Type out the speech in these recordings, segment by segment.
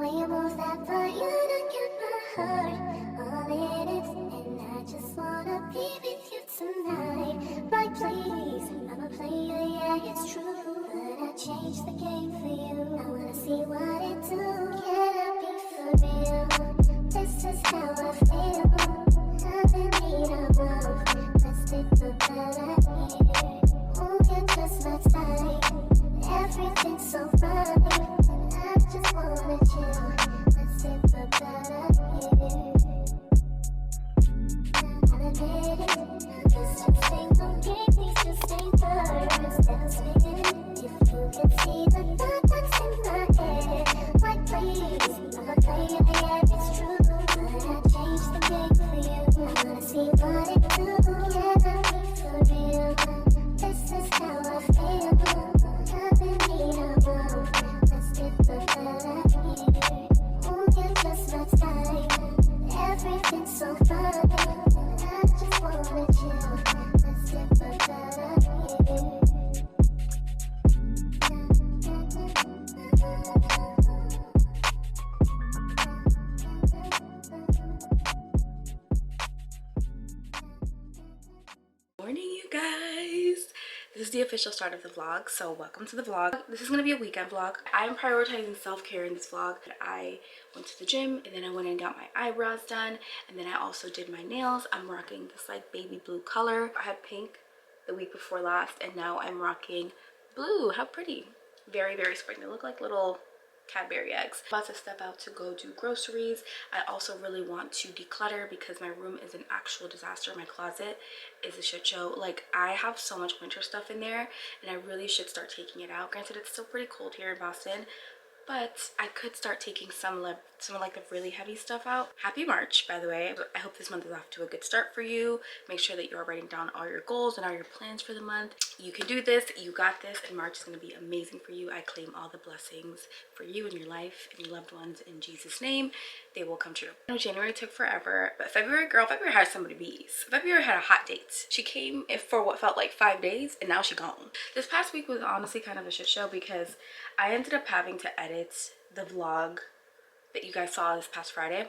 way you move that body, you got my heart all in it, and I just wanna be with you tonight. Right, please, I'm a player, yeah, it's true, but I changed the game for you. I wanna see what it do. Can I be for real? This is how I feel. I've been need a love. Let's take the better here. Oh, you're just my type. Everything's so right. I just wanna chill. Let's take the better here. I'm admitted, this just ain't no game. These just ain't words that I'm spitting. If you can see the thought that's in my head, like please, I'm a player, yeah, it's true, but I changed the game for you. I wanna see what it do. Can I be for real? This is how I feel. I've been need a love. Let's get the better here. Oh, you're just my type. Everything's so fine. I just wanna chill. Let's get the better here. Morning, you guys. This is the official start of the vlog, so welcome to the vlog. This is gonna be a weekend vlog. I'm prioritizing self-care in this vlog. I went to the gym, and then I went and got my eyebrows done, and then I also did my nails. I'm rocking this like baby blue color. I had pink the week before last, and now I'm rocking blue. How pretty. Very, very spring. They look like little Cadbury eggs. I'm about to step out to go do groceries. I also really want to declutter because my room is an actual disaster. My closet is a shit show. Like, I have so much winter stuff in there, and I really should start taking it out. Granted, it's still pretty cold here in Boston, but I could start taking some of like the really heavy stuff out. Happy March, by the way. I hope this month is off to a good start for you. Make sure that you're writing down all your goals and all your plans for the month. You can do this, you got this, and March is going to be amazing for you. I claim all the blessings for you and your life and your loved ones in Jesus' name. They will come true. I know January took forever, but February had somebody bees. February had a hot date. She came for what felt like 5 days, and now she's gone. This past week was honestly kind of a shit show because I ended up having to edit the vlog that you guys saw this past Friday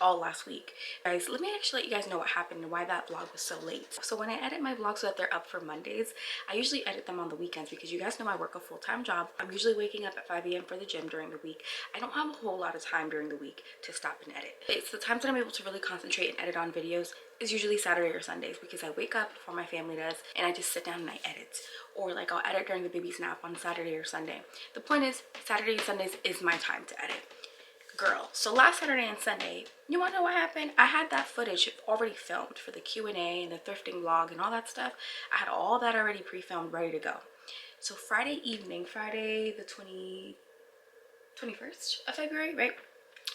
all last week. Guys, let me actually let you guys know what happened and why that vlog was so late. So when I edit my vlogs so that they're up for Mondays, I usually edit them on the weekends because you guys know I work a full-time job. I'm usually waking up at 5 a.m. for the gym during the week. I don't have a whole lot of time during the week to stop and edit. It's the times that I'm able to really concentrate and edit on videos is usually Saturday or Sundays because I wake up before my family does and I just sit down and I edit. Or like I'll edit during the baby's nap on Saturday or Sunday. The point is, Saturday and Sundays is my time to edit. Girl, so last Saturday and Sunday, you want to know what happened? I had that footage already filmed for the Q&A and the thrifting vlog and all that stuff. I had all that already pre-filmed, ready to go. So Friday evening, Friday the 21st of February, right?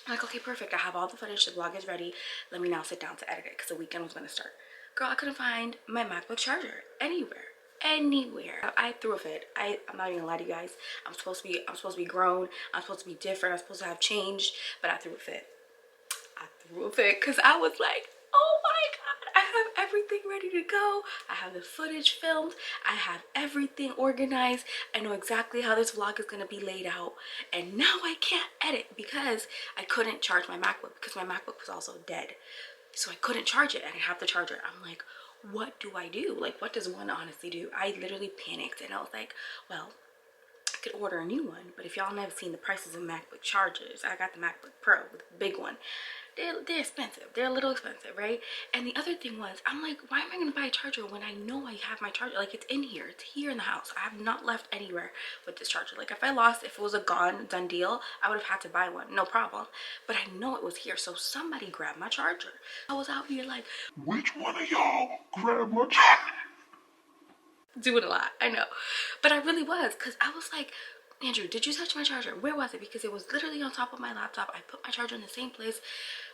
I'm like, okay, perfect. I have all the footage. The vlog is ready. Let me now sit down to edit it because the weekend was going to start. Girl, I couldn't find my MacBook charger anywhere. I threw a fit. I'm not even gonna lie to you guys. I'm supposed to be grown. I'm supposed to be different. I'm supposed to have changed, but I threw a fit. Because I was like, oh my god, I have everything ready to go. I have the footage filmed. I have everything organized. I know exactly how this vlog is gonna be laid out, and now I can't edit because I couldn't charge my MacBook because my MacBook was also dead. So I couldn't charge it. I didn't have the charger. I'm like, what do I do? Like, what does one honestly do? I literally panicked and I was like, well, I could order a new one, but if y'all never seen the prices of MacBook chargers, I got the MacBook Pro with the big one. They're expensive. They're a little expensive, right? And the other thing was, I'm like, why am I gonna buy a charger when I know I have my charger? Like, it's in here. It's here in the house. I have not left anywhere with this charger. Like, if it was a done deal, I would have had to buy one, no problem. But I know it was here, so somebody grabbed my charger. I was out here like, which one of y'all grabbed my charger? Doing a lot, I know. But I really was, because I was like, Andrew, did you touch my charger? Where was it? Because it was literally on top of my laptop. I put my charger in the same place.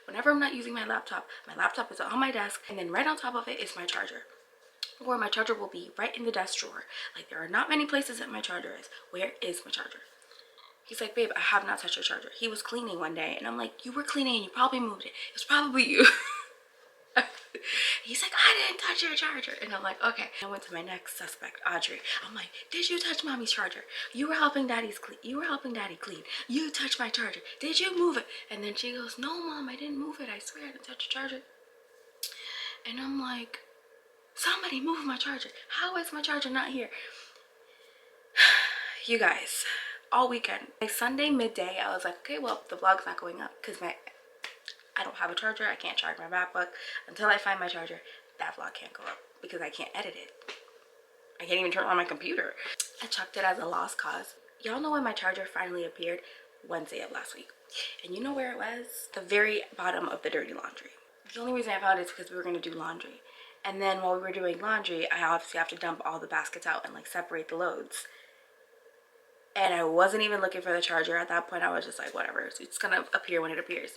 Whenever I'm not using my laptop is on my desk, and then right on top of it is my charger. Or my charger will be right in the desk drawer. Like, there are not many places that my charger is. Where is my charger? He's like, babe, I have not touched your charger. He was cleaning one day, and I'm like, you were cleaning and you probably moved it. It was probably you. He's like, I didn't touch your charger. And I'm like, okay. I went to my next suspect, Audrey. I'm like, did you touch mommy's charger? You were helping daddy clean. You touched my charger. Did you move it? And then she goes, no, mom, I didn't move it. I swear I didn't touch your charger. And I'm like, somebody move my charger. How is my charger not here? You guys, all weekend, like Sunday midday, I was like, okay, well, the vlog's not going up because I don't have a charger. I can't charge my MacBook. Until I find my charger, that vlog can't go up because I can't edit it. I can't even turn on my computer. I chucked it as a lost cause. Y'all know when my charger finally appeared? Wednesday of last week. And you know where it was? The very bottom of the dirty laundry. The only reason I found it is because we were going to do laundry. And then while we were doing laundry, I obviously have to dump all the baskets out and like separate the loads. And I wasn't even looking for the charger at that point. I was just like, whatever, it's gonna appear when it appears.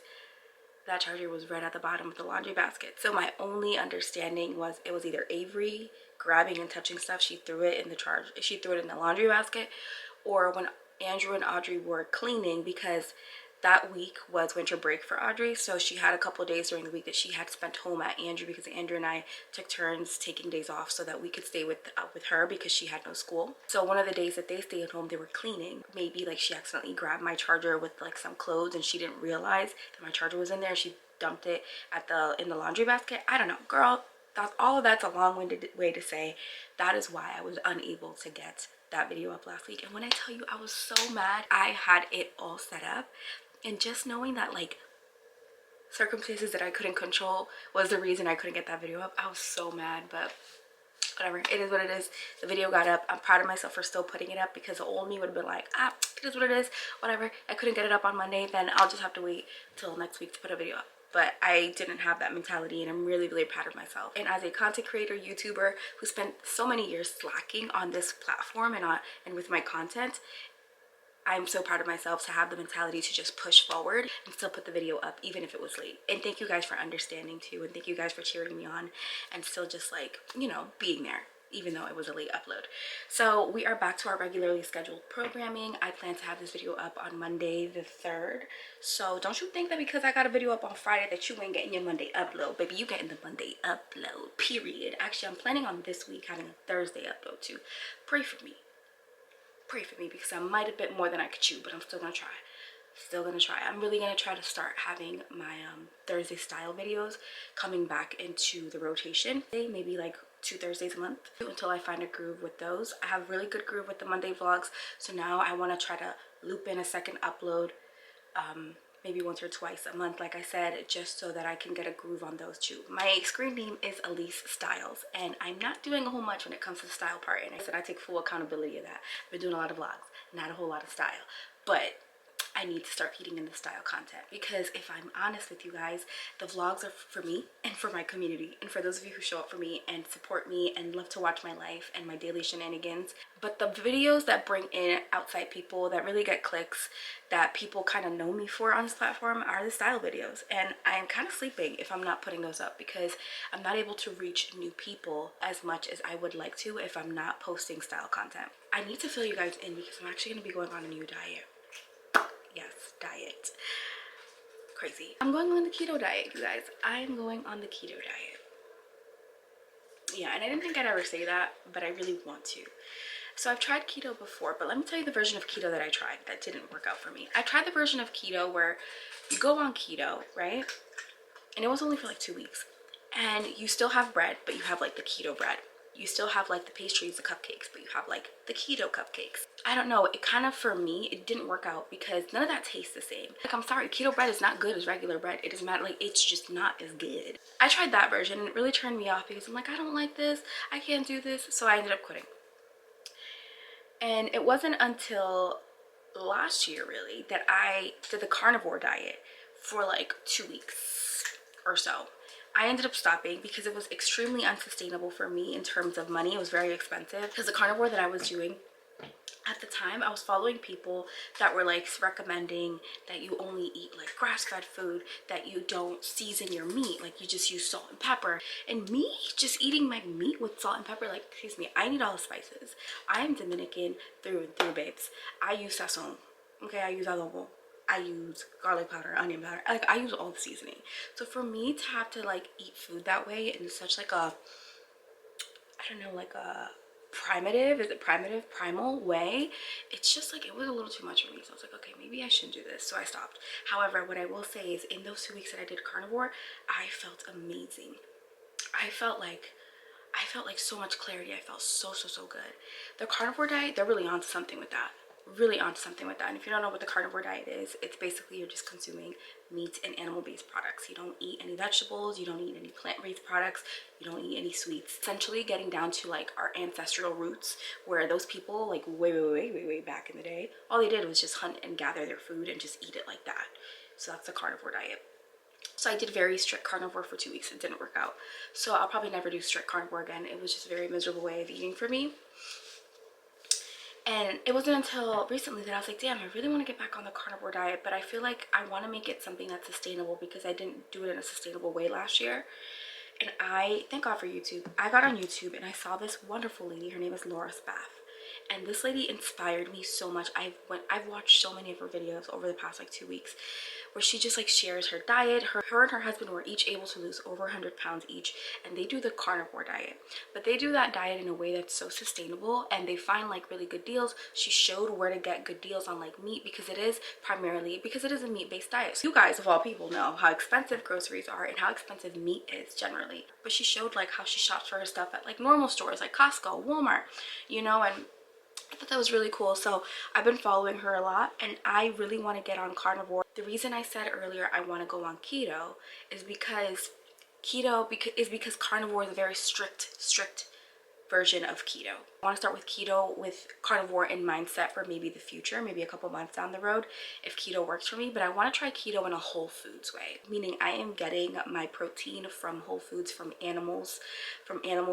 That charger was right at the bottom of the laundry basket. So my only understanding was it was either Avery grabbing and touching stuff, she threw it in the laundry basket, or when Andrew and Audrey were cleaning, because that week was winter break for Audrey, so she had a couple of days during the week that she had spent home at Andrew, because Andrew and I took turns taking days off so that we could stay with her because she had no school. So one of the days that they stayed home, they were cleaning. Maybe like she accidentally grabbed my charger with like some clothes and she didn't realize that my charger was in there. She dumped it in the laundry basket. I don't know, girl. All of that's a long-winded way to say that is why I was unable to get that video up last week. And when I tell you I was so mad, I had it all set up. And just knowing that like circumstances that I couldn't control was the reason I couldn't get that video up, I was so mad. But whatever, it is what it is. The video got up. I'm proud of myself for still putting it up, because the old me would have been like, it is what it is, whatever. I couldn't get it up on Monday, then I'll just have to wait till next week to put a video up. But I didn't have that mentality, and I'm really, really proud of myself. And as a content creator, YouTuber who spent so many years slacking on this platform and with my content, I'm so proud of myself to have the mentality to just push forward and still put the video up even if it was late. And thank you guys for understanding too, and thank you guys for cheering me on and still just like, you know, being there even though it was a late upload. So we are back to our regularly scheduled programming. I plan to have this video up on Monday the 3rd. So don't you think that because I got a video up on Friday that you ain't getting your Monday upload. Baby, you getting the Monday upload, period. Actually, I'm planning on this week having a Thursday upload too. Pray for me. Pray for me, because I might a bit more than I could chew, but I'm still gonna try. I'm really gonna try to start having my Thursday style videos coming back into the rotation, maybe like 2 Thursdays a month, until I find a groove with those. I have a really good groove with the Monday vlogs, so now I want to try to loop in a second upload maybe once or twice a month, like I said, just so that I can get a groove on those too. My screen name is Elise Styles, and I'm not doing a whole much when it comes to the style part, and I said I take full accountability of that. I've been doing a lot of vlogs, not a whole lot of style, but I need to start feeding in the style content, because if I'm honest with you guys, the vlogs are for me and for my community and for those of you who show up for me and support me and love to watch my life and my daily shenanigans. But the videos that bring in outside people, that really get clicks, that people kind of know me for on this platform, are the style videos. And I'm kind of sleeping if I'm not putting those up, because I'm not able to reach new people as much as I would like to if I'm not posting style content. I need to fill you guys in because I'm actually going to be going on a new diet. Yes, diet. Crazy. I'm going on the keto diet, you guys. I'm going on the keto diet. Yeah, and I didn't think I'd ever say that, but I really want to. So I've tried keto before, but let me tell you the version of keto that I tried that didn't work out for me. I tried the version of keto where you go on keto, right? And it was only for like 2 weeks. And you still have bread, but you have like the keto bread. You still have like the pastries, the cupcakes, but you have like the keto cupcakes. I don't know, it kind of, for me, it didn't work out because none of that tastes the same. Like, I'm sorry, keto bread is not good as regular bread. It doesn't matter, like, it's just not as good. I tried that version and it really turned me off because I'm like, I don't like this, I can't do this, so I ended up quitting. And it wasn't until last year, really, that I did the carnivore diet for like 2 weeks or so. I ended up stopping because it was extremely unsustainable for me in terms of money. It was very expensive because the carnivore that I was doing at the time, I was following people that were like recommending that you only eat like grass-fed food, that you don't season your meat, like you just use salt and pepper. And me just eating my meat with salt and pepper, like, excuse me, I need all the spices. I am Dominican through and through, babes. I use sazon, okay? I use adobo. I use garlic powder, onion powder, like I use all the seasoning. So for me to have to like eat food that way in such like a, I don't know, like a primal way, it's just like, it was a little too much for me. So I was like, okay, maybe I shouldn't do this. So I stopped. However, what I will say is in those 2 weeks that I did carnivore, I felt amazing. I felt like so much clarity. I felt so good. The carnivore diet, they're really onto something with that. Really onto something with that. And if you don't know what the carnivore diet is, it's basically you're just consuming meat and animal-based products. You don't eat any vegetables, you don't eat any plant-based products, you don't eat any sweets. Essentially getting down to like our ancestral roots, where those people like way back in the day, all they did was just hunt and gather their food and just eat it like that. So that's the carnivore diet. So I did very strict carnivore for 2 weeks. It didn't work out. So I'll probably never do strict carnivore again. It was just a very miserable way of eating for me. And it wasn't until recently that I was like, damn, I really want to get back on the carnivore diet, but I feel like I want to make it something that's sustainable, because I didn't do it in a sustainable way last year. And I thank God for YouTube. I got on YouTube and I saw this wonderful lady. Her name is Laura Spath. And this lady inspired me so much. I've watched so many of her videos over the past like 2 weeks, where she just like shares her diet. Her and her husband were each able to lose over 100 pounds each, and they do the carnivore diet. But they do that diet in a way that's so sustainable, and they find like really good deals. She showed where to get good deals on like meat, because it is a meat-based diet. So you guys of all people know how expensive groceries are and how expensive meat is generally. But she showed like how she shops for her stuff at like normal stores like Costco, Walmart, you know, and I thought that was really cool. So I've been following her a lot, and I really want to get on carnivore. The reason I said earlier I want to go on keto is because carnivore is a very strict version of keto. I want to start with keto with carnivore in mindset for maybe the future, maybe a couple months down the road if keto works for me. But I want to try keto in a whole foods way, meaning I am getting my protein from whole foods, from animal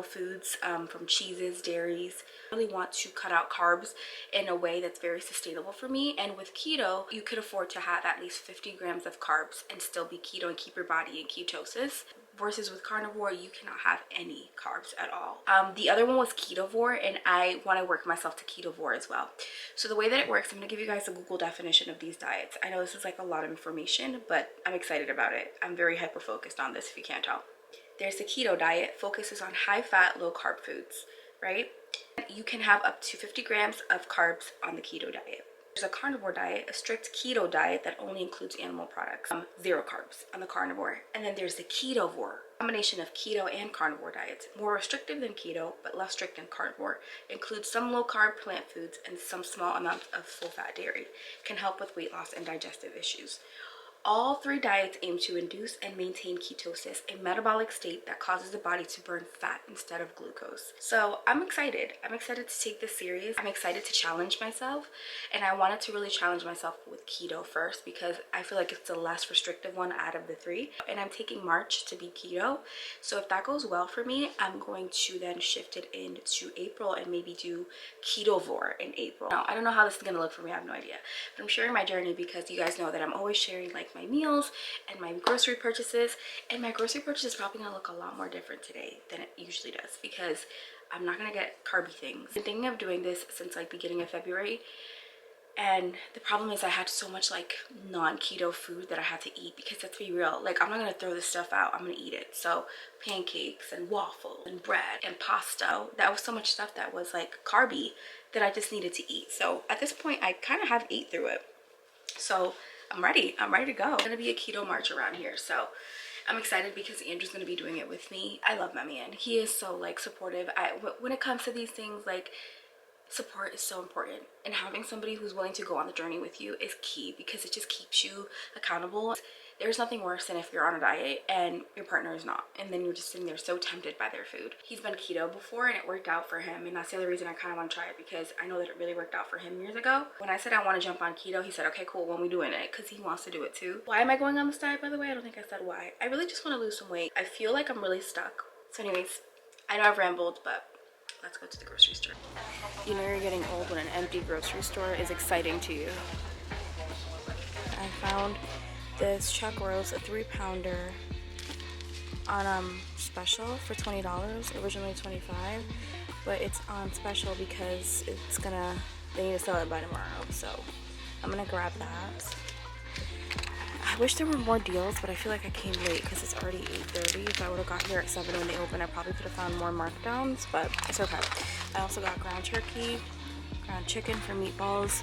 foods, from cheeses, dairies. I really want to cut out carbs in a way that's very sustainable for me. And with keto, you could afford to have at least 50 grams of carbs and still be keto and keep your body in ketosis. Versus with carnivore, you cannot have any carbs at all. The other one was ketovore, and I want to work myself to ketovore as well. So the way that it works, I'm going to give you guys a Google definition of these diets. I know this is like a lot of information, but I'm excited about it. I'm very hyper focused on this, if you can't tell. There's the keto diet, focuses on high fat, low carb foods, right? You can have up to 50 grams of carbs on the keto diet. There's a carnivore diet, a strict keto diet that only includes animal products, 0 carbs on the carnivore. And then there's the ketovore, combination of keto and carnivore diets, more restrictive than keto but less strict than carnivore, includes some low carb plant foods and some small amounts of full fat dairy, can help with weight loss and digestive issues. All 3 diets aim to induce and maintain ketosis, a metabolic state that causes the body to burn fat instead of glucose. So I'm excited. I'm excited to take this serious. I'm excited to challenge myself, and I wanted to really challenge myself with keto first because I feel like it's the less restrictive one out of the 3. And I'm taking March to be keto. So if that goes well for me, I'm going to then shift it into April and maybe do ketovore in April. Now, I don't know how this is going to look for me. I have no idea. But I'm sharing my journey because you guys know that I'm always sharing like my meals and my grocery purchases, and my grocery purchase is probably gonna look a lot more different today than it usually does because I'm not gonna get carby things. I've been thinking of doing this since like beginning of February, and the problem is I had so much like non-keto food that I had to eat because let's be real, like I'm not gonna throw this stuff out, I'm gonna eat it. So pancakes and waffles and bread and pasta, that was so much stuff that was like carby that I just needed to eat. So at this point I kind of have ate through it. So I'm ready to go. It's gonna be a keto march around here, so I'm excited because Andrew's gonna be doing it with me. I love my man. He is so like supportive. When it comes to these things, like support is so important, and having somebody who's willing to go on the journey with you is key because it just keeps you accountable. There's nothing worse than if you're on a diet and your partner is not, and then you're just sitting there so tempted by their food. He's been keto before and it worked out for him, and that's the other reason I kind of want to try it because I know that it really worked out for him years ago. When I said I want to jump on keto, he said, okay, cool, when we doing it? Because he wants to do it too. Why am I going on this diet, by the way? I don't think I said why. I really just want to lose some weight. I feel like I'm really stuck. So anyways, I know I've rambled, but let's go to the grocery store. You know you're getting old when an empty grocery store is exciting to you. I found this chuck roast, a 3-pounder on special for $20, originally $25, but it's on special because they need to sell it by tomorrow. So I'm gonna grab that. I wish there were more deals, but I feel like I came late because it's already 8:30. If I would have got here at 7 when they open, I probably could have found more markdowns, but it's okay. I also got ground turkey, ground chicken for meatballs,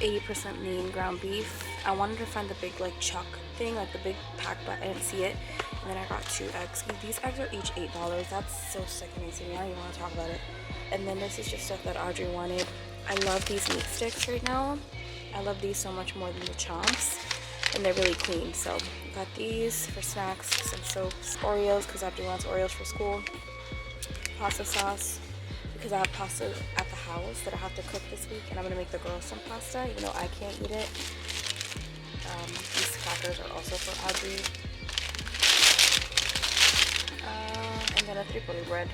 80% lean ground beef. I wanted to find the big like chuck thing, like the big pack, but I didn't see it. And then I got 2 eggs. These eggs are each $8. That's so sickening to me. I don't even want to talk about it. And then this is just stuff that Audrey wanted. I love these meat sticks right now. I love these so much more than the chomps. And they're really clean. So got these for snacks, some soaps, Oreos because Audrey wants Oreos for school, pasta sauce because I have pasta at the house that I have to cook this week, and I'm gonna make the girls some pasta even though I can't eat it. These crackers are also for Audrey, and then a 3/4 bread,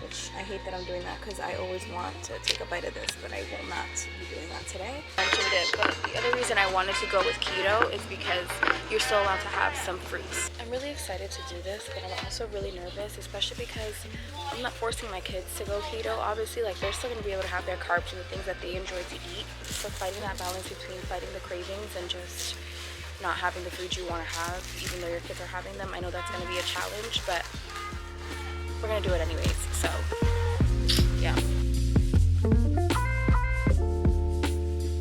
which I hate that I'm doing that because I always want to take a bite of this, but I will not be doing that today. I mentioned it, but the other reason I wanted to go with keto is because you're still allowed to have some fruits. I'm really excited to do this, but I'm also really nervous, especially because I'm not forcing my kids to go keto. Obviously, like they're still going to be able to have their carbs and the things that they enjoy to eat. So fighting that balance between fighting the cravings and just not having the food you want to have, even though your kids are having them. I know that's going to be a challenge, but we're gonna do it anyways, so yeah.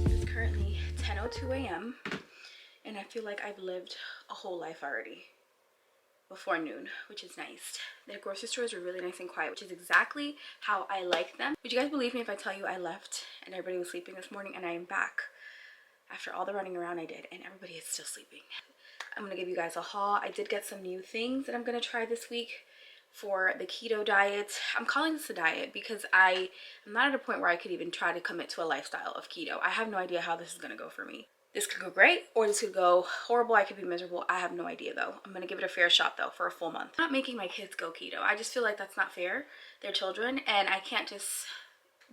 It's currently 10:02 a.m. and I feel like I've lived a whole life already before noon, which is nice. The grocery stores are really nice and quiet, which is exactly how I like them. Would you guys believe me if I tell you I left and everybody was sleeping this morning, and I am back after all the running around I did and everybody is still sleeping? I'm gonna give you guys a haul. I did get some new things that I'm gonna try this week for the keto diet. I'm calling this a diet because I'm not at a point where I could even try to commit to a lifestyle of keto. I have no idea how this is gonna go for me. This could go great or this could go horrible. I could be miserable. I have no idea though. I'm gonna give it a fair shot though for a full month. I'm not making my kids go keto. I just feel like that's not fair. They're children and I can't just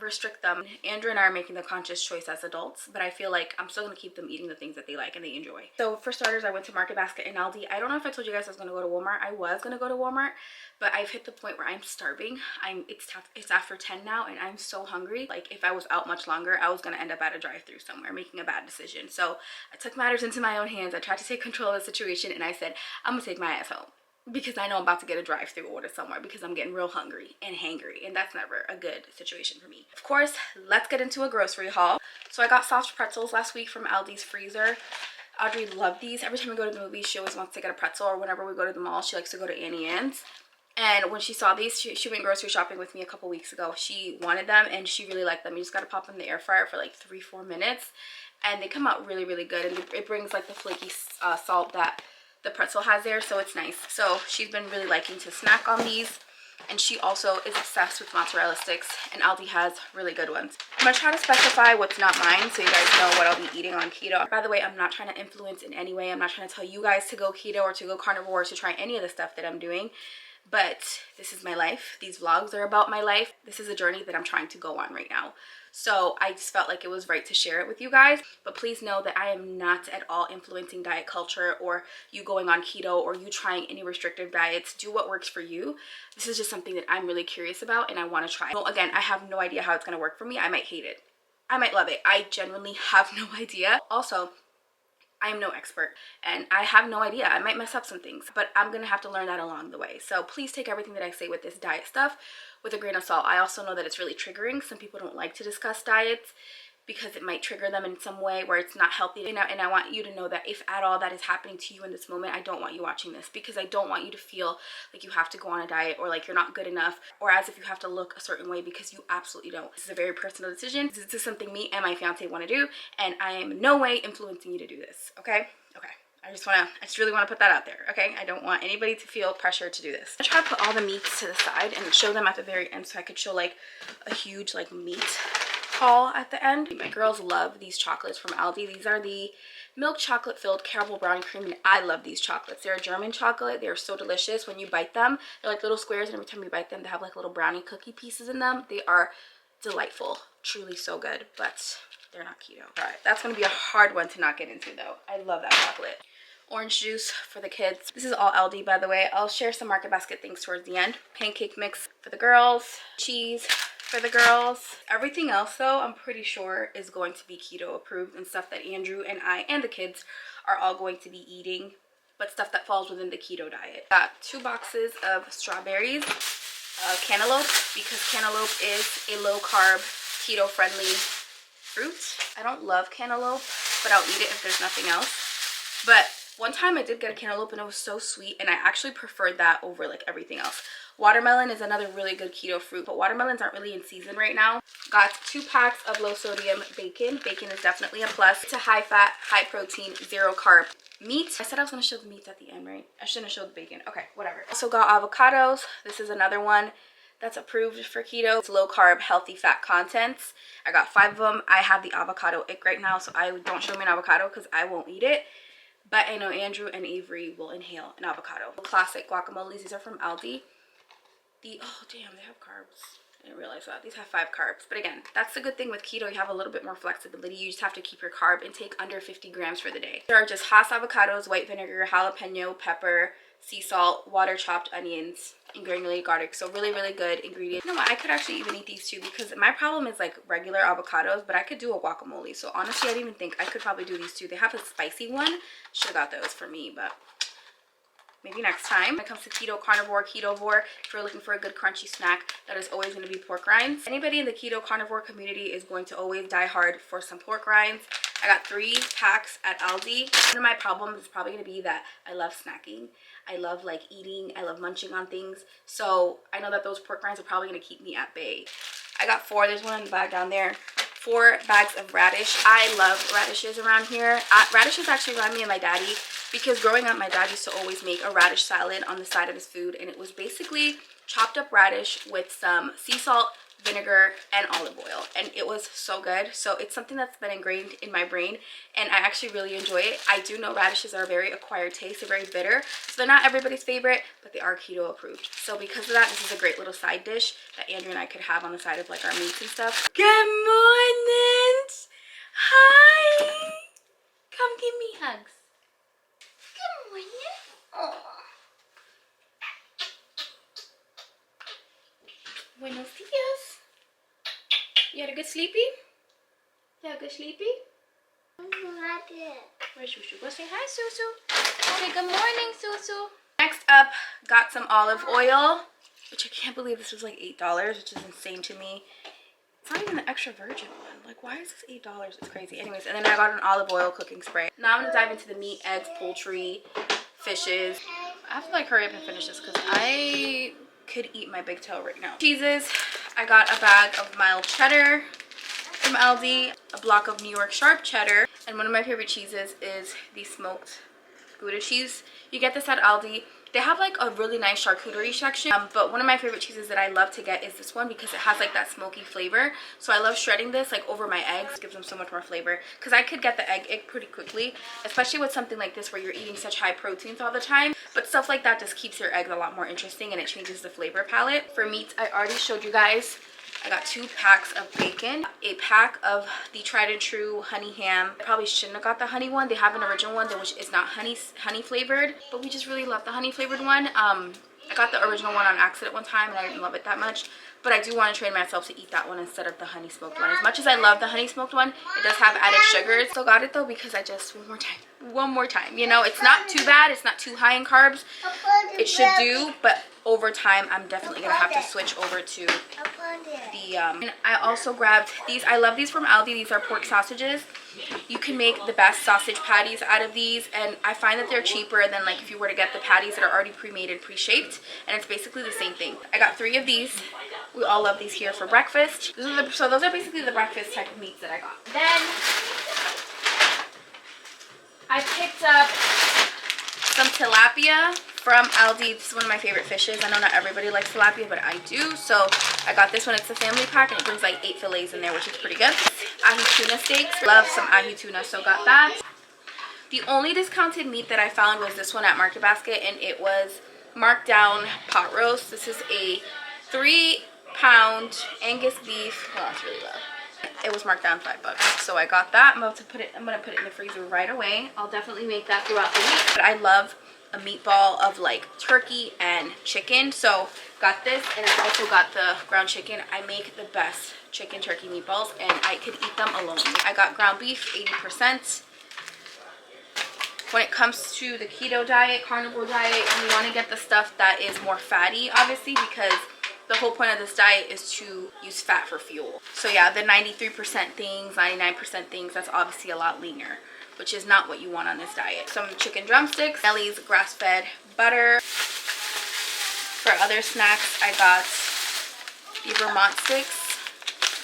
restrict them. Andrew and I are making the conscious choice as adults, but I feel like I'm still gonna keep them eating the things that they like and they enjoy. So for starters, I went to Market Basket and Aldi. I don't know if I told you guys I was gonna go to Walmart. I was gonna go to Walmart, but I've hit the point where I'm starving. It's after 10 now and I'm so hungry. Like if I was out much longer, I was gonna end up at a drive-thru somewhere making a bad decision. So I took matters into my own hands. I tried to take control of the situation and I said, I'm gonna take my ass home, because I know I'm about to get a drive-thru order somewhere because I'm getting real hungry and hangry, and that's never a good situation for me. Of course, let's get into a grocery haul. So I got soft pretzels last week from Aldi's freezer. Audrey loved these. Every time we go to the movies, she always wants to get a pretzel, or whenever we go to the mall, she likes to go to Annie Ann's. And when she saw these, she went grocery shopping with me a couple weeks ago. She wanted them and she really liked them. You just got to pop them in the air fryer for like 3-4 minutes and they come out really, really good. And it brings like the flaky salt that the pretzel has there, so it's nice. So she's been really liking to snack on these, and she also is obsessed with mozzarella sticks, and Aldi has really good ones. I'm gonna try to specify what's not mine so you guys know what I'll be eating on keto. By the way, I'm not trying to influence in any way. I'm not trying to tell you guys to go keto or to go carnivore or to try any of the stuff that I'm doing, but this is my life. These vlogs are about my life. This is a journey that I'm trying to go on right now. So I just felt like it was right to share it with you guys. But please know that I am not at all influencing diet culture or you going on keto or you trying any restrictive diets. Do what works for you. This is just something that I'm really curious about and I want to try. Well, again, I have no idea how it's going to work for me. I might hate it. I might love it. I genuinely have no idea. Also, I am no expert and I have no idea. I might mess up some things, but I'm gonna have to learn that along the way. So please take everything that I say with this diet stuff with a grain of salt. I also know that it's really triggering. Some people don't like to discuss diets because it might trigger them in some way where it's not healthy. And I want you to know that if at all that is happening to you in this moment, I don't want you watching this because I don't want you to feel like you have to go on a diet or like you're not good enough or as if you have to look a certain way, because you absolutely don't. This is a very personal decision. This is something me and my fiance want to do, and I am in no way influencing you to do this, okay? Okay. I just really want to put that out there, okay? I don't want anybody to feel pressure to do this. I try to put all the meats to the side and show them at the very end so I could show like a huge like meat haul at the end. My girls love these chocolates from Aldi. These are the milk chocolate filled caramel brownie cream, and I love these chocolates. They're a German chocolate. They're so delicious. When you bite them, they're like little squares, and every time you bite them, they have like little brownie cookie pieces in them. They are delightful, truly so good, but they're not keto. All right, that's gonna be a hard one to not get into though. I love that chocolate. Orange juice for the kids. This is all Aldi, by the way. I'll share some Market Basket things towards the end. Pancake mix for the girls. Cheese for the girls. Everything else though, I'm pretty sure is going to be keto approved, and stuff that Andrew and I and the kids are all going to be eating, but stuff that falls within the keto diet. Got 2 boxes of strawberries, cantaloupe, because cantaloupe is a low carb, keto friendly fruit. I don't love cantaloupe, but I'll eat it if there's nothing else. But one time I did get a cantaloupe and it was so sweet, and I actually preferred that over like everything else. Watermelon is another really good keto fruit, but watermelons aren't really in season right now. Got 2 packs of low sodium bacon. Bacon is definitely a plus. It's a high fat, high protein, 0 carb meat. I said I was going to show the meats at the end, right? I shouldn't have showed the bacon. Okay, whatever. Also got avocados. This is another one that's approved for keto. It's low carb, healthy fat contents. I got 5 of them. I have the avocado ick right now, so don't show me an avocado because I won't eat it. But I know Andrew and Avery will inhale an avocado. Classic guacamoles. These are from Aldi. Oh damn, they have carbs. I didn't realize that. These have 5 carbs. But again, that's the good thing with keto. You have a little bit more flexibility. You just have to keep your carb intake under 50 grams for the day. There are just Hass avocados, white vinegar, jalapeno, pepper, sea salt, water chopped onions, and granulated garlic. So really, really good ingredients. You know what? I could actually even eat these too, because my problem is like regular avocados, but I could do a guacamole. So honestly, I didn't even think I could probably do these too. They have a spicy one. Should have got those for me, but maybe next time. When it comes to keto, carnivore, ketovore, if you're looking for a good crunchy snack, that is always going to be pork rinds. Anybody in the keto carnivore community is going to always die hard for some pork rinds. I got 3 packs at Aldi. One of my problems is probably going to be that I love snacking. I love like eating. I love munching on things. So I know that those pork rinds are probably going to keep me at bay. I got 4. There's one in the bag down there. 4 bags of radish. I love radishes around here. Radishes actually remind me of my daddy, because growing up my dad used to always make a radish salad on the side of his food, and it was basically chopped up radish with some sea salt, vinegar, and olive oil, and it was so good. So it's something that's been ingrained in my brain, and I actually really enjoy it. I do know radishes are a very acquired taste. They're very bitter, so they're not everybody's favorite, but they are keto approved. So because of that, this is a great little side dish that Andrew and I could have on the side of like our meats and stuff. Good morning. Hi. Come give me hugs. Good morning. Oh. Buenos dias. You had a good sleepy? You had a good sleepy? Where's Susu? Go say hi, Susu. Say good morning, Susu. Next up, got some olive oil, which I can't believe this was like $8, which is insane to me. It's not even the extra virgin one. Like, why is this $8? It's crazy. Anyways, and then I got an olive oil cooking spray. Now I'm gonna dive into the meat, eggs, poultry, fishes. I have to like hurry up and finish this because I could eat my big toe right now. Cheeses. I got a bag of mild cheddar from Aldi, a block of New York sharp cheddar, and one of my favorite cheeses is the smoked Gouda cheese. You get this at Aldi. They have like a really nice charcuterie section, but one of my favorite cheeses that I love to get is this one because it has like that smoky flavor. So I love shredding this like over my eggs. It gives them so much more flavor, because I could get the egg ick pretty quickly, especially with something like this where you're eating such high proteins all the time. But stuff like that just keeps your eggs a lot more interesting, and it changes the flavor palette. For meats, I already showed you guys. I got 2 packs of bacon, a pack of the tried and true honey ham. I probably shouldn't have got the honey one. They have an original one which is not honey flavored, but we just really love the honey flavored one. I got the original one on accident one time and I didn't love it that much, but I do want to train myself to eat that one instead of the honey smoked one. As much as I love the honey smoked one, it does have added sugars. Still got it though because I just one more time, you know, it's not too bad, it's not too high in carbs. It should do, but over time I'm definitely gonna have to switch over to the and I also grabbed these. I love these from Aldi. These are pork sausages. You can make the best sausage patties out of these, and I find that they're cheaper than like if you were to get the patties that are already pre-made and pre-shaped, and it's basically the same thing. I got 3 of these. We all love these here for breakfast. So those are basically the breakfast type of meats that I got. Then I picked up some tilapia from Aldi. This is one of my favorite fishes. I know not everybody likes tilapia, but I do. So I got this one. It's a family pack, and it brings like 8 fillets in there, which is pretty good. Ahi tuna steaks. Love some ahi tuna, so got that. The only discounted meat that I found was this one at Market Basket, and it was marked down pot roast. This is a 3-pound Angus beef. Oh, that's really low. It was marked down $5, so I got that. I'm gonna put it in the freezer right away. I'll definitely make that throughout the week. But I love a meatball of like turkey and chicken, so got this, and I also got the ground chicken. I make the best chicken turkey meatballs, and I could eat them alone. I got ground beef, 80%. When it comes to the keto diet, carnivore diet, you want to get the stuff that is more fatty, obviously, because the whole point of this diet is to use fat for fuel. So yeah, the 93% things, 99% things, that's obviously a lot leaner, which is not what you want on this diet. Some chicken drumsticks, Nellie's grass-fed butter. For other snacks, I got the Vermont sticks.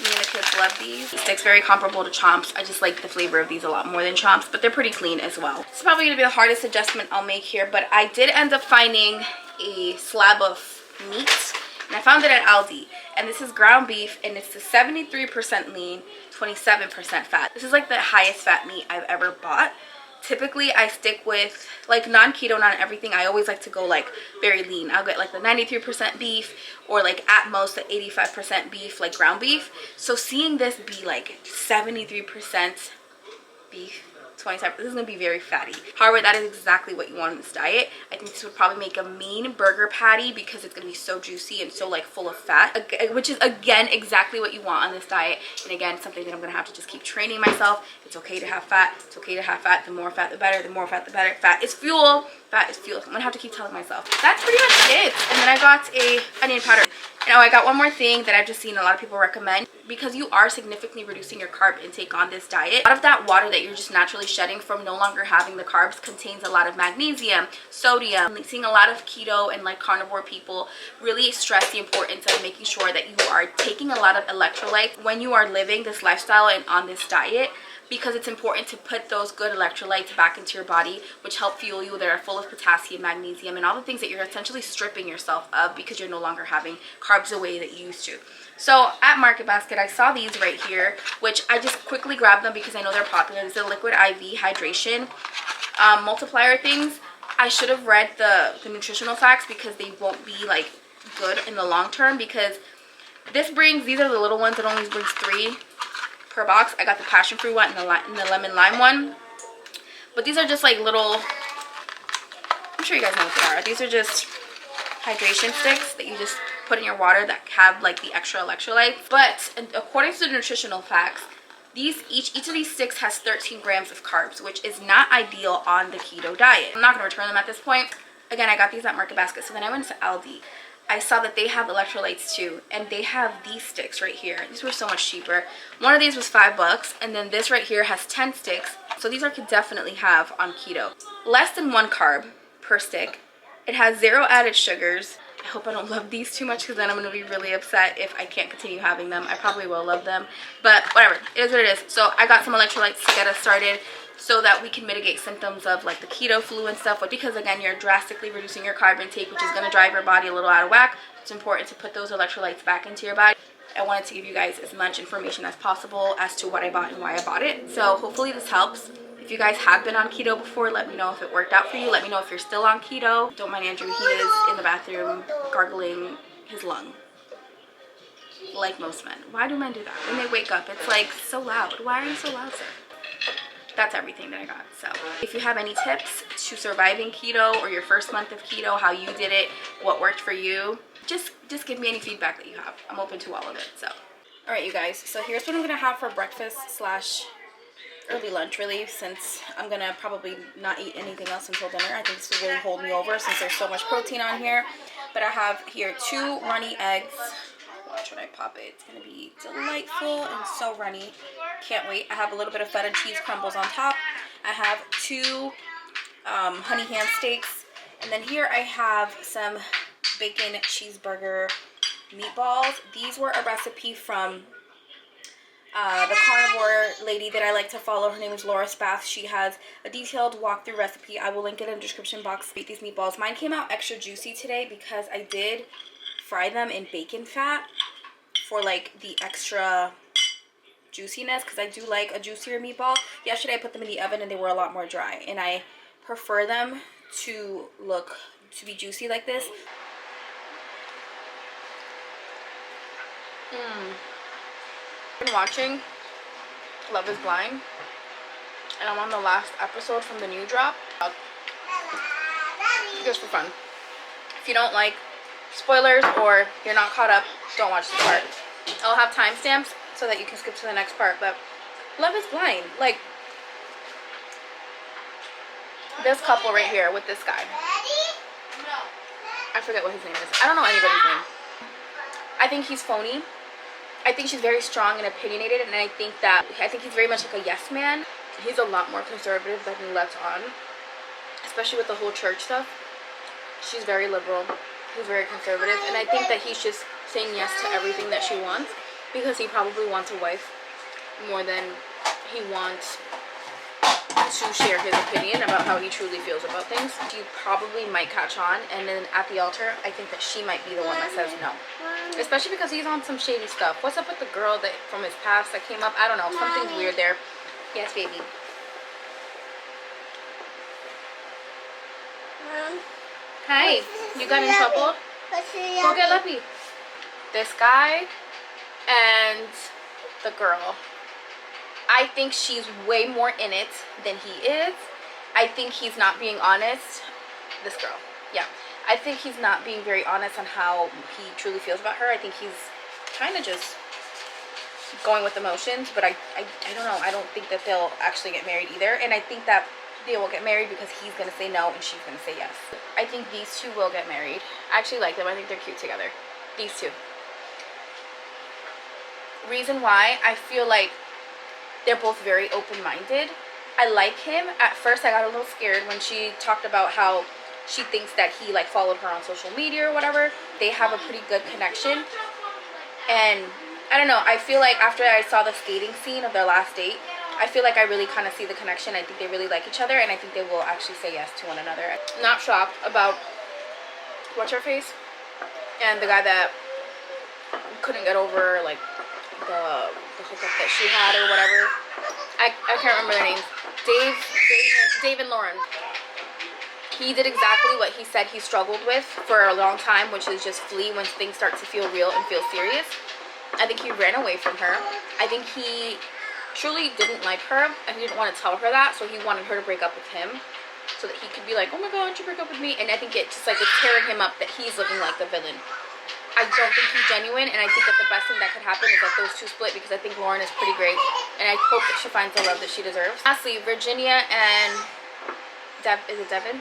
Me and the kids love these. The sticks very comparable to Chomps. I just like the flavor of these a lot more than Chomps, but they're pretty clean as well. It's probably gonna be the hardest adjustment I'll make here, but I did end up finding a slab of meat, and I found it at Aldi. And this is ground beef, and it's the 73% lean, 27% fat. This is like the highest fat meat I've ever bought. Typically I stick with like non-keto, not everything. I always like to go like very lean. I'll get like the 93% beef, or like at most the 85% beef, like ground beef. So seeing this be like 73% beef, 27%, this is gonna be very fatty. However, that is exactly what you want in this diet. I think this would probably make a mean burger patty because it's gonna be so juicy and so like full of fat, which is again exactly what you want on this diet. And again, something that I'm gonna have to just keep training myself. It's okay to have fat. It's okay to have fat. The more fat the better. The more fat the better. Fat is fuel. Fat is fuel. I'm gonna have to keep telling myself. That's pretty much it. And then I got a onion powder. And oh, I got one more thing that I've just seen a lot of people recommend. Because you are significantly reducing your carb intake on this diet, a lot of that water that you're just naturally shedding from no longer having the carbs contains a lot of magnesium, sodium. I'm seeing a lot of keto and like carnivore people really stress the importance of making sure that you are taking a lot of electrolytes when you are living this lifestyle and on this diet, because it's important to put those good electrolytes back into your body, which help fuel you, that are full of potassium, magnesium, and all the things that you're essentially stripping yourself of because you're no longer having carbs the way that you used to. So at Market Basket, I saw these right here, which I just quickly grabbed them because I know they're popular. It's the liquid IV hydration multiplier things. I should have read the nutritional facts because they won't be like good in the long term, because this brings, these are the little ones, it only brings 3 per box. I got the passion fruit one and the lemon lime one, but these are just like little, I'm sure you guys know what they are. These are just hydration sticks that you just put in your water that have like the extra electrolytes. But according to the nutritional facts, each of these sticks has 13 grams of carbs, which is not ideal on the keto diet. I'm not going to return them at this point. Again, I got these at Market Basket. So then I went to Aldi. I saw that they have electrolytes too, and they have these sticks right here. These were so much cheaper. One of these was $5, and then this right here has 10 sticks. So these I could definitely have on keto. Less than 1 carb per stick. It has 0 added sugars. I hope I don't love these too much, because then I'm going to be really upset if I can't continue having them. I probably will love them, but whatever. It is what it is. So I got some electrolytes to get us started so that we can mitigate symptoms of like the keto flu and stuff. Because again, you're drastically reducing your carb intake, which is going to drive your body a little out of whack. It's important to put those electrolytes back into your body. I wanted to give you guys as much information as possible as to what I bought and why I bought it. So hopefully this helps. If you guys have been on keto before, let me know if it worked out for you. Let me know if you're still on keto. Don't mind Andrew, he is in the bathroom gargling his lung. Like most men. Why do men do that? When they wake up, it's like so loud. Why are you so loud, sir? That's everything that I got. So if you have any tips to surviving keto, or your first month of keto, how you did it, what worked for you, just give me any feedback that you have. I'm open to all of it. So all right, you guys, so here's what I'm gonna have for breakfast slash early lunch, really, since I'm gonna probably not eat anything else until dinner. I think this will really hold me over since there's so much protein on here. But I have here 2 runny eggs. Watch when I pop it. It's gonna be delightful and so runny. Can't wait. I have a little bit of feta cheese crumbles on top. I have 2 honey ham steaks, and then here I have some bacon cheeseburger meatballs. These were a recipe from the carnivore lady that I like to follow. Her name is Laura Spath. She has a detailed walkthrough recipe. I will link it in the description box. Eat these meatballs. Mine came out extra juicy today because I did fry them in bacon fat for like the extra juiciness, because I do like a juicier meatball. Yesterday I put them in the oven and they were a lot more dry, and I prefer them to be juicy like this. I've been watching Love is Blind, and I'm on the last episode from the new drop. Just for fun. If you don't like spoilers or you're not caught up, don't watch this part. I'll have timestamps so that you can skip to the next part, but Love is Blind. Like, this couple right here with this guy. I forget what his name is. I don't know anybody's name. I think he's phony. I think she's very strong and opinionated, and I think he's very much like a yes man. He's a lot more conservative than he lets on, especially with the whole church stuff. She's very liberal. He's very conservative, and I think that he's just saying yes to everything that she wants because he probably wants a wife more than he wants to share his opinion about how he truly feels about things. She probably might catch on, and then at the altar, I think that she might be the one that says no. Especially because he's on some shady stuff. What's up with the girl that from his past that came up? I don't know. Something's weird there. Yes, baby. Hi. You got in trouble? Go get Luppy. This guy and the girl. I think she's way more in it than he is. I think he's not being honest. This girl. Yeah. I think he's not being very honest on how he truly feels about her. I think he's kind of just going with emotions, but I don't know. I don't think that they'll actually get married either. And I think that they will get married because he's going to say no and she's going to say yes. I think these two will get married. I actually like them. I think they're cute together. These two. Reason why, I feel like they're both very open-minded. I like him. At first, I got a little scared when she talked about how she thinks that he like followed her on social media or whatever. They have a pretty good connection. And I don't know, I feel like after I saw the skating scene of their last date, I feel like I really kind of see the connection. I think they really like each other, and I think they will actually say yes to one another. Not shocked about what's her face and the guy that couldn't get over like the hookup that she had or whatever. I can't remember their names. Dave and Lauren. He did exactly what he said he struggled with for a long time, which is just flee when things start to feel real and feel serious. I think he ran away from her. I think he truly didn't like her, and he didn't want to tell her that, so he wanted her to break up with him so that he could be like, oh my god, why don't you break up with me? And I think it just like it's tearing him up that he's looking like the villain. I don't think he's genuine, and I think that the best thing that could happen is that those two split, because I think Lauren is pretty great, and I hope that she finds the love that she deserves. Lastly, Virginia and is it Devin?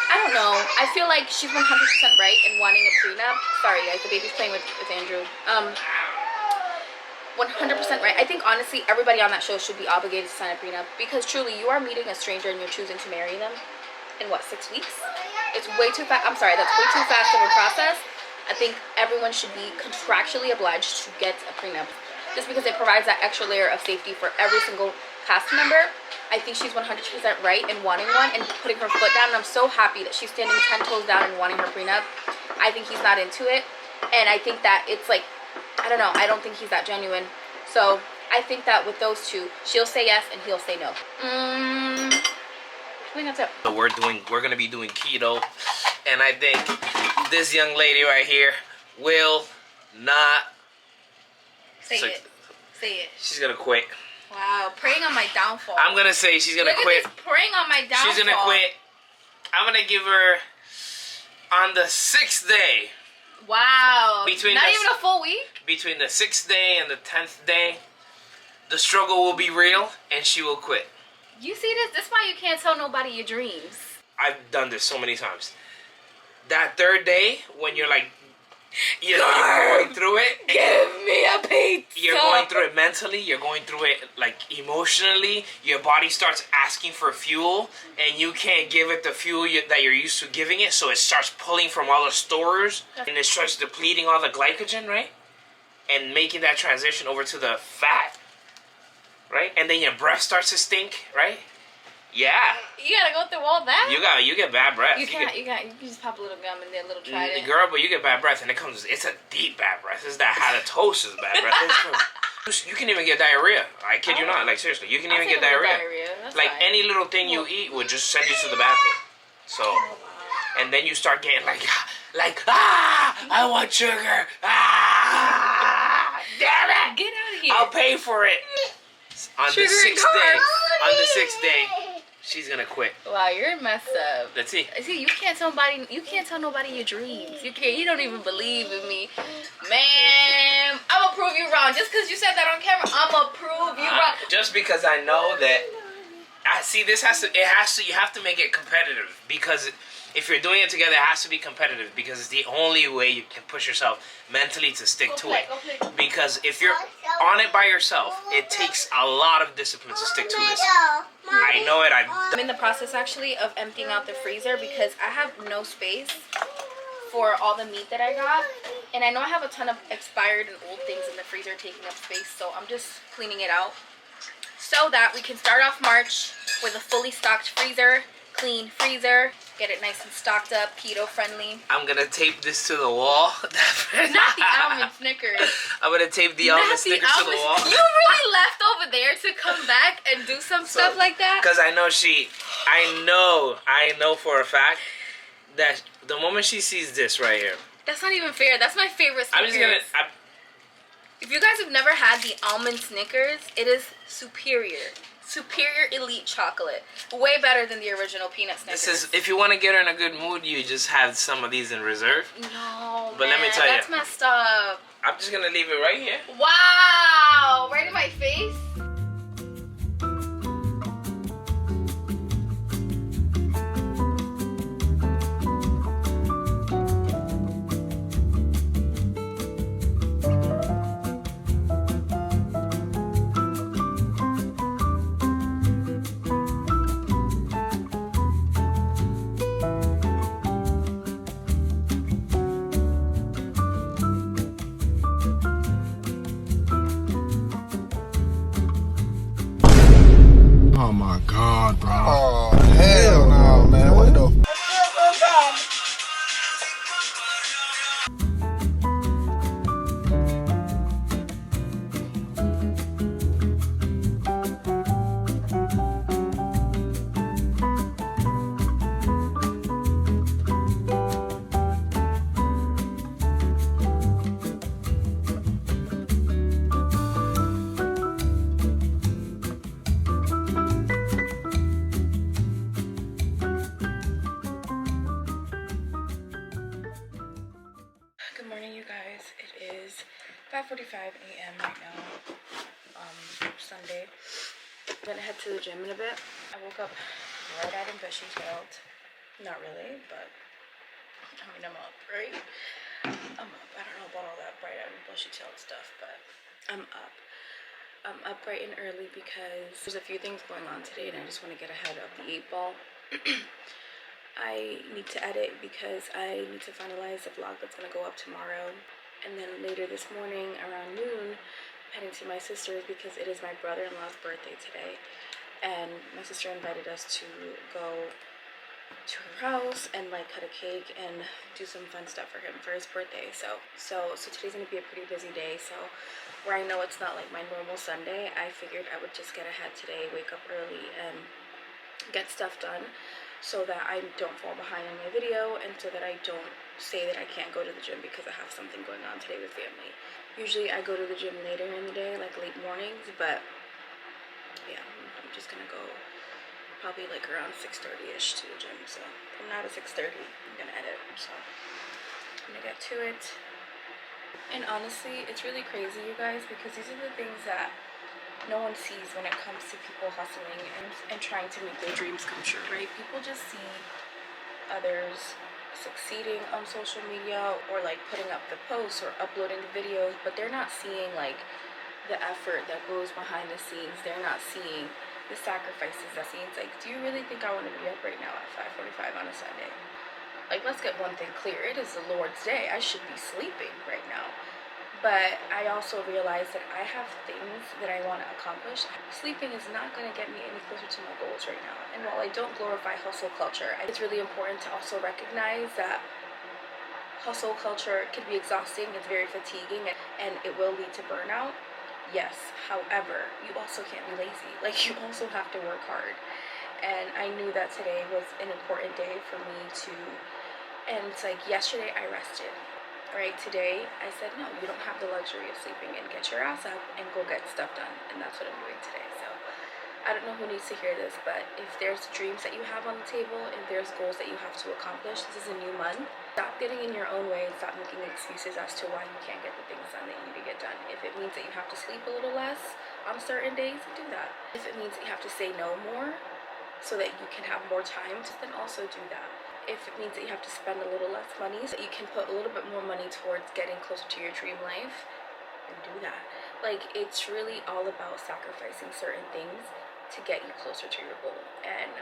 I don't know. I feel like she's 100% right in wanting a prenup. Sorry guys, the baby's playing with Andrew. 100% right. I think honestly everybody on that show should be obligated to sign a prenup, because truly you are meeting a stranger and you're choosing to marry them in what, 6 weeks? It's way too fast. I'm sorry, that's way too fast of a process. I think everyone should be contractually obliged to get a prenup, just because it provides that extra layer of safety for every single cast member. I think she's 100% right in wanting one and putting her foot down, and I'm so happy that she's standing 10 toes down and wanting her prenup. I think he's not into it, and I think that it's like, I don't know, I don't think he's that genuine. So I think that with those two, she'll say yes and he'll say no. I think that's it. So we're gonna be doing keto, and I think this young lady right here will not Say it. She's gonna quit. Wow, preying on my downfall. I'm gonna say she's gonna quit. Look at this, preying on my downfall. She's gonna quit. I'm gonna give her on the 6th day. Wow. Not even a full week? Between the 6th day and the 10th day, the struggle will be real, and she will quit. You see this? That's why you can't tell nobody your dreams. I've done this so many times. That 3rd day, when you're like, you know, you're going through it. Give me a pizza. You're going through it mentally. You're going through it like emotionally. Your body starts asking for fuel, and you can't give it the fuel that you're used to giving it. So it starts pulling from all the stores, and it starts depleting all the glycogen, right? And making that transition over to the fat, right? And then your breath starts to stink, right? Yeah. You gotta go through all that? You get bad breath. You just pop a little gum and then a little Trident. Girl, but you get bad breath, and it's a deep bad breath. It's that halitosis bad breath. You can even get diarrhea. I kid you not. Like, seriously, you can even get diarrhea. That's like, fine. any little thing you eat would just send you to the bathroom. So, and then you start getting like, I want sugar. Damn it. Get out of I'll pay for it. On the Triggering 6th day. carbs. On the 6th day, she's gonna quit. Wow, you're messed up. Let's see. See, you can't tell nobody your dreams. You don't even believe in me. Man, I'm gonna prove you wrong. Just because you said that on camera, I'm gonna prove you wrong. Just because I know that. I see. You have to make it competitive, because if you're doing it together, it has to be competitive, because it's the only way you can push yourself mentally to stick to it. Because if you're on it by yourself, it takes a lot of discipline to stick to this. I know it. I'm in the process actually of emptying out the freezer because I have no space for all the meat that I got, and I know I have a ton of expired and old things in the freezer taking up space, so I'm just cleaning it out so that we can start off March with a fully stocked freezer, clean freezer, get it nice and stocked up, keto friendly. I'm gonna tape this to the wall. Not the almond Snickers. I'm gonna tape the almond Snickers to the wall. You really left over there to come back and do some stuff like that? Because I know for a fact that the moment she sees this right here. That's not even fair. That's my favorite Snickers. If you guys have never had the almond Snickers, it is superior. Superior elite chocolate. Way better than the original peanut Snickers. This is, if you want to get her in a good mood, you just have some of these in reserve. No, but man, let me tell you, that's messed up. I'm just gonna leave it right here. Wow! Right in my face? Oh my God, bro. Oh, hell no, man. What the Good morning, you guys. It is 5:45 a.m. right now, Sunday. I'm gonna head to the gym in a bit. I woke up right-eyed and bushy-tailed. Not really, but I mean, I'm up, right? I'm up. I don't know about all that bright-eyed and bushy-tailed stuff, but I'm up. I'm up bright and early because there's a few things going on today, and I just want to get ahead of the 8-ball. I need to edit because I need to finalize the vlog that's going to go up tomorrow. And then later this morning around noon, I'm heading to my sister's because it is my brother-in-law's birthday today. And my sister invited us to go to her house and like cut a cake and do some fun stuff for him for his birthday. So today's going to be a pretty busy day. So where I know it's not like my normal Sunday, I figured I would just get ahead today, wake up early and get stuff done, so that I don't fall behind on my video, and so that I don't say that I can't go to the gym because I have something going on today with family. Usually I go to the gym later in the day, like late mornings, but yeah, I'm just gonna go probably like around 6:30ish to the gym. So from now to 6:30, I'm gonna edit. So I'm gonna get to it. And honestly, it's really crazy, you guys, because these are the things that no one sees when it comes to people hustling and trying to make their dreams come true, right? People just see others succeeding on social media or like putting up the posts or uploading the videos, but they're not seeing like the effort that goes behind the scenes. They're not seeing the sacrifices that scenes. Like, do you really think I want to be up right now at 5:45 on a Sunday? Like, let's get one thing clear. It is the Lord's day. I should be sleeping right now. But I also realize that I have things that I want to accomplish. Sleeping is not going to get me any closer to my goals right now. And while I don't glorify hustle culture, it's really important to also recognize that hustle culture can be exhausting, it's very fatiguing, and it will lead to burnout. Yes, however, you also can't be lazy. Like, you also have to work hard. And I knew that today was an important day for me to, and it's like yesterday I rested. right? Today I said no, you don't have the luxury of sleeping, and get your ass up and go get stuff done. And that's what I'm doing today. So I don't know who needs to hear this, but if there's dreams that you have on the table, if there's goals that you have to accomplish, this is a new month. Stop getting in your own way and stop making excuses as to why you can't get the things done that you need to get done. If it means that you have to sleep a little less on certain days, do that. If it means that you have to say no more so that you can have more time, then also do that. If it means that you have to spend a little less money so that you can put a little bit more money towards getting closer to your dream life, then do that. Like, it's really all about sacrificing certain things to get you closer to your goal. And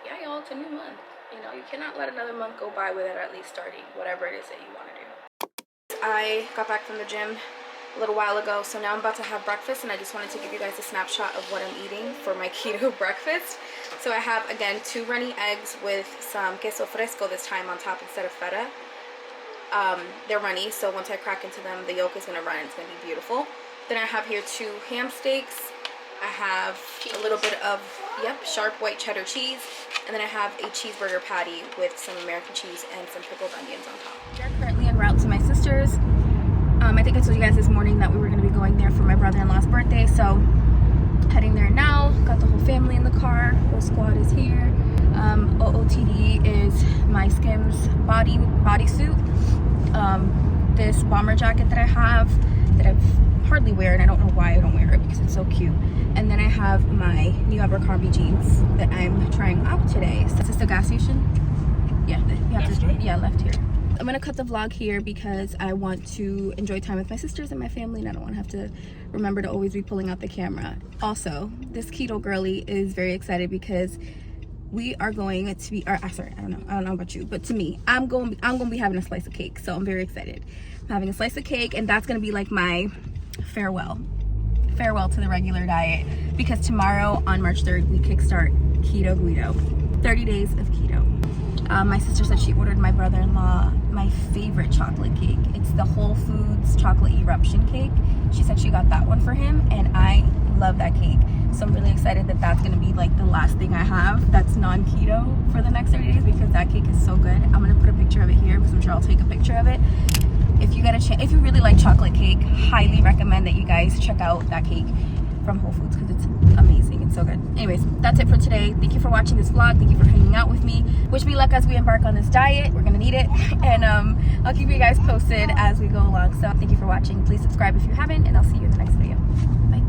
yeah, y'all, it's a new month. You know, you cannot let another month go by without at least starting whatever it is that you want to do. I got back from the gym a little while ago, so now I'm about to have breakfast, and I just wanted to give you guys a snapshot of what I'm eating for my keto breakfast. So I have, again, 2 runny eggs with some queso fresco this time on top instead of feta. They're runny, so once I crack into them, the yolk is going to run. It's going to be beautiful. Then I have here 2 ham steaks. I have a little bit of, sharp white cheddar cheese. And then I have a cheeseburger patty with some American cheese and some pickled onions on top. We're currently en route to my sister's. I think I told you guys this morning that we were going to be going there for my brother-in-law's birthday. So heading there now. Got the whole family in the car. Whole squad is here. OOTD is my Skims bodysuit. This bomber jacket that I have that I've hardly wear, and I don't know why I don't wear it because it's so cute. And then I have my new Abercrombie jeans that I'm trying out today. So is this the gas station? Yeah, you have to, left here. I'm gonna cut the vlog here because I want to enjoy time with my sisters and my family, and I don't want to have to remember to always be pulling out the camera. Also, this keto girly is very excited because we are going to be, sorry, I don't know about you, but to me, I'm going to be having a slice of cake. So I'm very excited. I'm having a slice of cake, and that's going to be like my farewell to the regular diet, because tomorrow on March 3rd, we kickstart Keto Guido, 30 days of keto. My sister said she ordered my brother-in-law my favorite chocolate cake. It's the Whole Foods chocolate eruption cake. She said she got that one for him, and I love that cake. So I'm really excited that that's gonna be like the last thing I have that's non-keto for the next 30 days, because that cake is so good. I'm gonna put a picture of it here because I'm sure I'll take a picture of it. If you get a chance, if you really like chocolate cake, highly recommend that you guys check out that cake from Whole Foods because it's amazing. It's so good. Anyways, that's it for today. Thank you for watching this vlog. Thank you for hanging out with me. Wish me luck as we embark on this diet. We're gonna need it. And I'll keep you guys posted as we go along. So thank you for watching. Please subscribe if you haven't, and I'll see you in the next video. Bye.